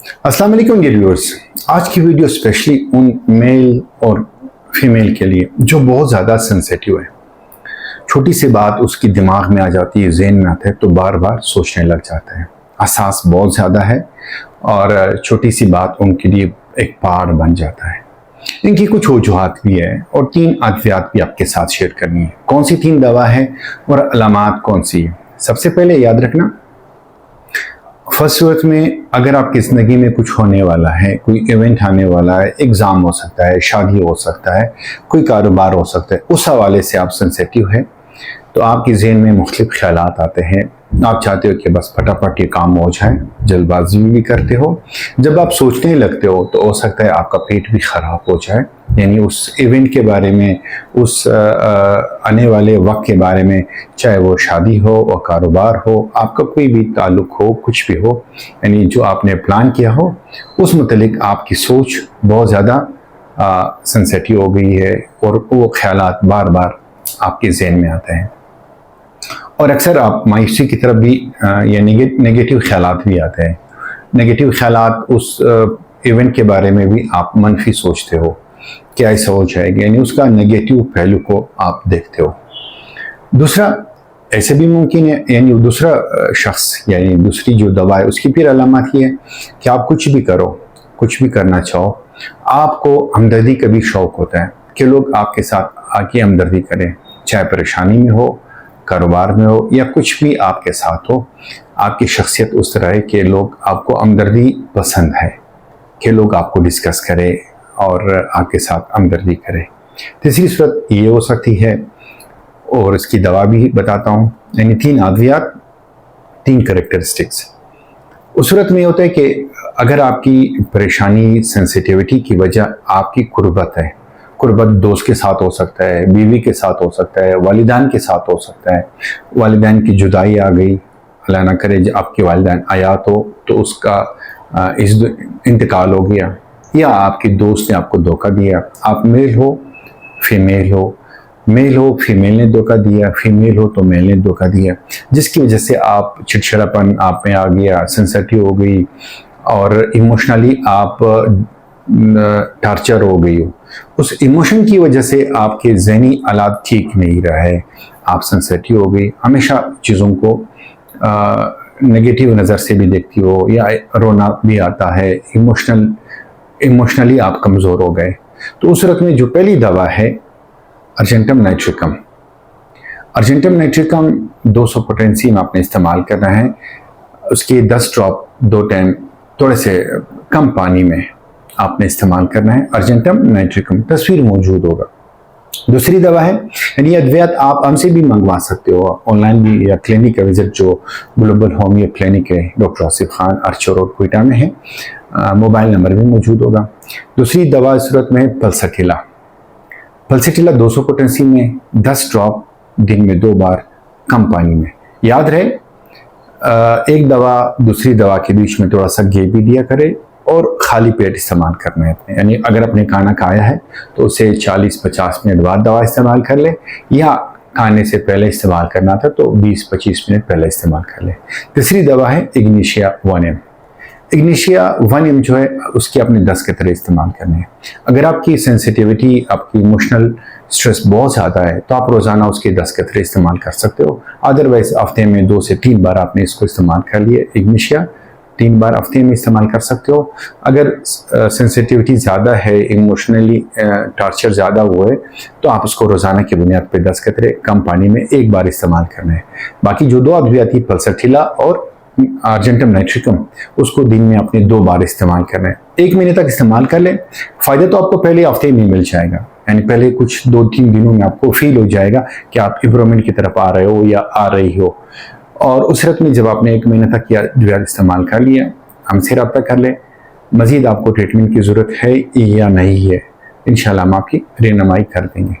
अस्सलाम वालेकुम dear viewers. आज की वीडियो स्पेशली उन मेल और फीमेल के लिए जो बहुत ज़्यादा सेंसिटिव है। छोटी सी बात उसकी दिमाग में आ जाती है, जहन में आता है तो बार बार सोचने लग जाता है। एहसास बहुत ज़्यादा है और छोटी सी बात उनके लिए एक पहाड़ बन जाता है। इनकी कुछ वजूहात भी है और 3 अद्वियात भी आपके साथ शेयर करनी है। कौन सी 3 दवा है और अलामात कौन सी है। सबसे पहले याद रखना, फर्स्ट सूरत में अगर आपकी ज़िंदगी में कुछ होने वाला है, कोई इवेंट आने वाला है, एग्ज़ाम हो सकता है, शादी हो सकता है, कोई कारोबार हो सकता है, उस हवाले से आप सेंसिटिव है तो आपकी ज़हन में मुख्तलिफ ख्यालात आते हैं। आप चाहते हो कि बस फटाफट ये काम हो जाए, जल्दबाजी भी करते हो। जब आप सोचने लगते हो तो हो सकता है आपका पेट भी ख़राब हो जाए, यानी उस इवेंट के बारे में, उस आने वाले वक्त के बारे में, चाहे वो शादी हो और कारोबार हो, आपका कोई भी ताल्लुक़ हो, कुछ भी हो, यानी जो आपने प्लान किया हो उस मुतलिक आपकी सोच बहुत ज़्यादा सेंसिटिव हो गई है और वो ख्यालात बार बार आपके जहन में आते हैं। और अक्सर आप मायूसी की तरफ भी या नेगेटिव ख्यालात भी आते हैं। नेगेटिव ख्यालात उस इवेंट के बारे में भी आप मनफी सोचते हो, क्या ऐसा हो जाएगा, यानी उसका नेगेटिव पहलू को आप देखते हो। दूसरा ऐसे भी मुमकिन है, यानी दूसरा शख्स यानी दूसरी जो दवा है उसकी फिर अलामत ये है कि आप कुछ भी करो, कुछ भी करना चाहो, आपको हमदर्दी का भी शौक़ होता है कि लोग आपके साथ आके हमदर्दी करें, चाहे परेशानी में हो, कारोबार में हो या कुछ भी आपके साथ हो। आपकी शख्सियत उस तरह है कि लोग आपको हमदर्दी पसंद है, कि लोग आपको डिस्कस करें और आपके साथ हमदर्दी करें। तीसरी सूरत ये हो सकती है और इसकी दवा भी बताता हूँ, यानी 3 अद्वियात, 3 कैरेक्टरिस्टिक्स। उस सूरत में होता है कि अगर आपकी परेशानी सेंसिटिविटी की वजह आपकी कुर्बत है, कुर्बत दोस्त के साथ हो सकता है, बीवी के साथ हो सकता है, वालिदैन के साथ हो सकता है, वालिदैन की जुदाई आ गई, अल्लाह ना करे जब आपके वालिदैन आयात हो तो उसका इंतकाल हो गया, या आपके दोस्त ने आपको धोखा दिया, आप मेल हो फीमेल हो, मेल हो फीमेल ने धोखा दिया, फीमेल हो तो मेल ने धोखा दिया, जिसकी वजह से आप चिड़चिड़ापन आप में आ गया, सेंसिटिव हो गई और इमोशनली आप टार्चर हो गई हो। उस इमोशन की वजह से आपके ज़हनी हालात ठीक नहीं रहे, आप सेंसिटिव हो गई, हमेशा चीज़ों को नेगेटिव नज़र से भी देखती हो, या रोना भी आता है, इमोशनली आप कमज़ोर हो गए। तो उस सूरत में जो पहली दवा है argentum nitricum. Argentum nitricum 200 potency में आपने इस्तेमाल करना है। उसके 10 ड्रॉप 2 टाइम थोड़े से कम पानी में आपने इस्तेमाल करना है। अर्जेंटम नाइट्रिकम तस्वीर मौजूद होगा। दूसरी दवा है, यानी अद्वियात आप हमसे भी मंगवा सकते हो ऑनलाइन भी, या क्लिनिक का विजिट जो ग्लोबल होमियो क्लिनिक है doctor Asif Khan, Archer road Quetta में है, मोबाइल नंबर भी मौजूद होगा। दूसरी दवा इस सूरत में पल्सटिला। पल्सटिला 200 पोटेंसी में 10 ड्रॉप दिन में 2 बार कम पानी में। याद रहे एक दवा दूसरी दवा के बीच में थोड़ा सा गैप भी दिया करे और खाली पेट इस्तेमाल करना है अपने, यानी अगर अपने खाना खाया है तो उसे 40-50 मिनट बाद दवा इस्तेमाल कर ले, या खाने से पहले इस्तेमाल करना था तो 20-25 मिनट पहले इस्तेमाल कर ले। तीसरी दवा है इग्निशिया 1M। इग्निशिया 1M जो है उसकी आपने 10 के तरह इस्तेमाल करने हैं। अगर आपकी सेंसिटिविटी, आपकी इमोशनल स्ट्रेस बहुत ज़्यादा है तो आप रोज़ाना उसके 10 के तरह इस्तेमाल कर सकते हो। अदरवाइज हफ्ते में 2 से 3 बार आपने इसको इस्तेमाल कर लिए। इग्निशिया 3 बार हफ्ते में इस्तेमाल कर सकते हो। अगर सेंसिटिविटी ज़्यादा है, इमोशनली टार्चर ज़्यादा हुआ है तो आप उसको रोज़ाना की बुनियाद पे 10 कतरे कम पानी में 1 बार इस्तेमाल करना है। बाकी जो 2 अद्वियात पल्सटिला और अर्जेंटम नाइट्रिकम, उसको दिन में आपने 2 बार इस्तेमाल करना है। 1 महीने तक इस्तेमाल कर लें। फ़ायदा तो आपको पहले हफ्ते में मिल जाएगा, यानी पहले कुछ 2-3 दिनों में आपको फील हो जाएगा कि आप इम्प्रूवमेंट की तरफ आ रहे हो या आ रही हो। और उस सूरत में जब आपने 1 महीने तक यह दवा इस्तेमाल कर लिया, हमसे रब्ता कर ले। मज़ीद आपको ट्रीटमेंट की ज़रूरत है या नहीं है, इंशाल्लाह हम आपकी रहनुमाई कर देंगे।